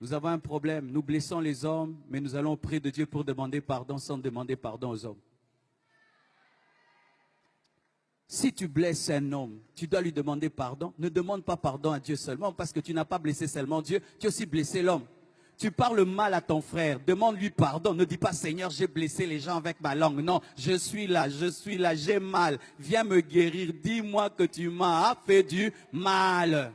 Nous avons un problème. Nous blessons les hommes, mais nous allons auprès de Dieu pour demander pardon sans demander pardon aux hommes. Si tu blesses un homme, tu dois lui demander pardon. Ne demande pas pardon à Dieu seulement parce que tu n'as pas blessé seulement Dieu, tu as aussi blessé l'homme. Tu parles mal à ton frère, demande-lui pardon. Ne dis pas, Seigneur, j'ai blessé les gens avec ma langue. Non, je suis là, j'ai mal. Viens me guérir, dis-moi que tu m'as fait du mal.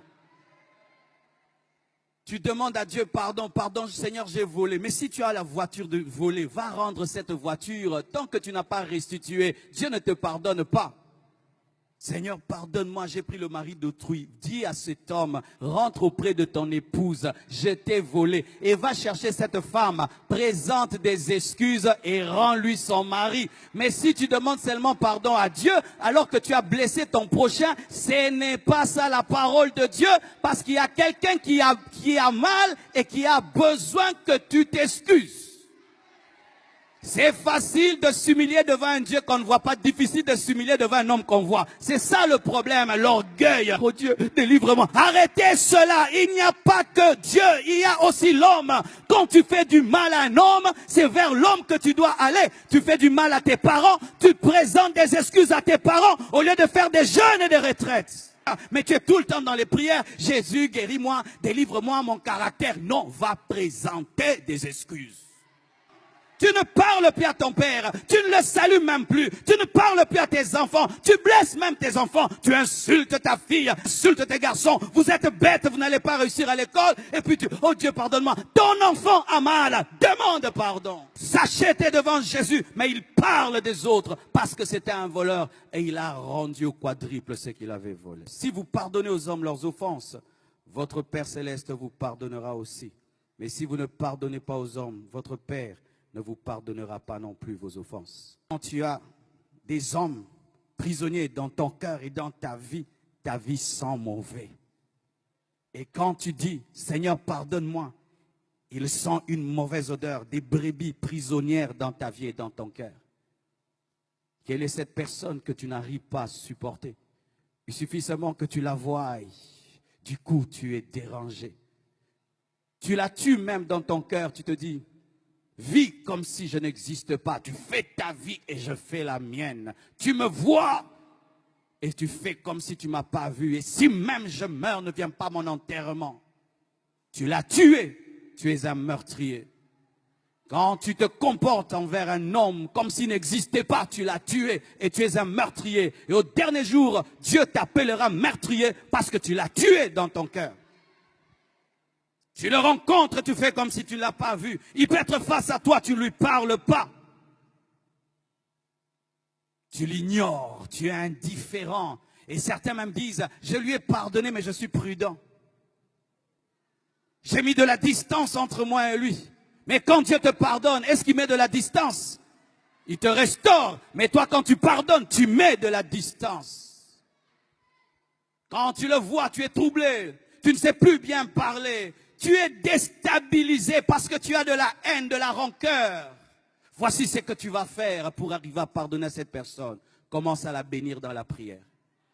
Tu demandes à Dieu pardon, pardon, Seigneur, j'ai volé. Mais si tu as la voiture de voler, va rendre cette voiture. Tant que tu n'as pas restitué, Dieu ne te pardonne pas. Seigneur, pardonne-moi, j'ai pris le mari d'autrui. Dis à cet homme, rentre auprès de ton épouse, je t'ai volé. Et va chercher cette femme, présente des excuses et rends-lui son mari. Mais si tu demandes seulement pardon à Dieu, alors que tu as blessé ton prochain, ce n'est pas ça la parole de Dieu, parce qu'il y a quelqu'un qui a mal et qui a besoin que tu t'excuses. C'est facile de s'humilier devant un Dieu qu'on ne voit pas, difficile de s'humilier devant un homme qu'on voit. C'est ça le problème, l'orgueil. Oh Dieu, délivre-moi. Arrêtez cela, il n'y a pas que Dieu, il y a aussi l'homme. Quand tu fais du mal à un homme, c'est vers l'homme que tu dois aller. Tu fais du mal à tes parents, tu présentes des excuses à tes parents au lieu de faire des jeûnes et des retraites. Mais tu es tout le temps dans les prières. Jésus, guéris-moi, délivre-moi mon caractère. Non, va présenter des excuses. Tu ne parles plus à ton père, tu ne le salues même plus, tu ne parles plus à tes enfants, tu blesses même tes enfants, tu insultes ta fille, insultes tes garçons, vous êtes bêtes, vous n'allez pas réussir à l'école, et puis tu, oh Dieu pardonne-moi, ton enfant a mal, demande pardon. Sachez, t'es devant Jésus, mais il parle des autres parce que c'était un voleur et il a rendu au quadruple ce qu'il avait volé. Si vous pardonnez aux hommes leurs offenses, votre Père Céleste vous pardonnera aussi. Mais si vous ne pardonnez pas aux hommes, votre Père ne vous pardonnera pas non plus vos offenses. Quand tu as des hommes prisonniers dans ton cœur et dans ta vie sent mauvais. Et quand tu dis, Seigneur, pardonne-moi, il sent une mauvaise odeur, des brebis prisonnières dans ta vie et dans ton cœur. Quelle est cette personne que tu n'arrives pas à supporter? Il suffit seulement que tu la voies. Du coup, tu es dérangé. Tu la tues même dans ton cœur, tu te dis, vis comme si je n'existe pas. Tu fais ta vie et je fais la mienne. Tu me vois et tu fais comme si tu ne m'as pas vu. Et si même je meurs, ne viens pas à mon enterrement. Tu l'as tué. Tu es un meurtrier. Quand tu te comportes envers un homme comme s'il n'existait pas, tu l'as tué et tu es un meurtrier. Et au dernier jour, Dieu t'appellera meurtrier parce que tu l'as tué dans ton cœur. Tu le rencontres, tu fais comme si tu ne l'as pas vu. Il peut être face à toi, tu ne lui parles pas. Tu l'ignores, tu es indifférent. Et certains même disent, je lui ai pardonné, mais je suis prudent. J'ai mis de la distance entre moi et lui. Mais quand Dieu te pardonne, est-ce qu'il met de la distance? Il te restaure. Mais toi, quand tu pardonnes, tu mets de la distance. Quand tu le vois, tu es troublé. Tu ne sais plus bien parler. Tu es déstabilisé parce que tu as de la haine, de la rancœur. Voici ce que tu vas faire pour arriver à pardonner à cette personne. Commence à la bénir dans la prière.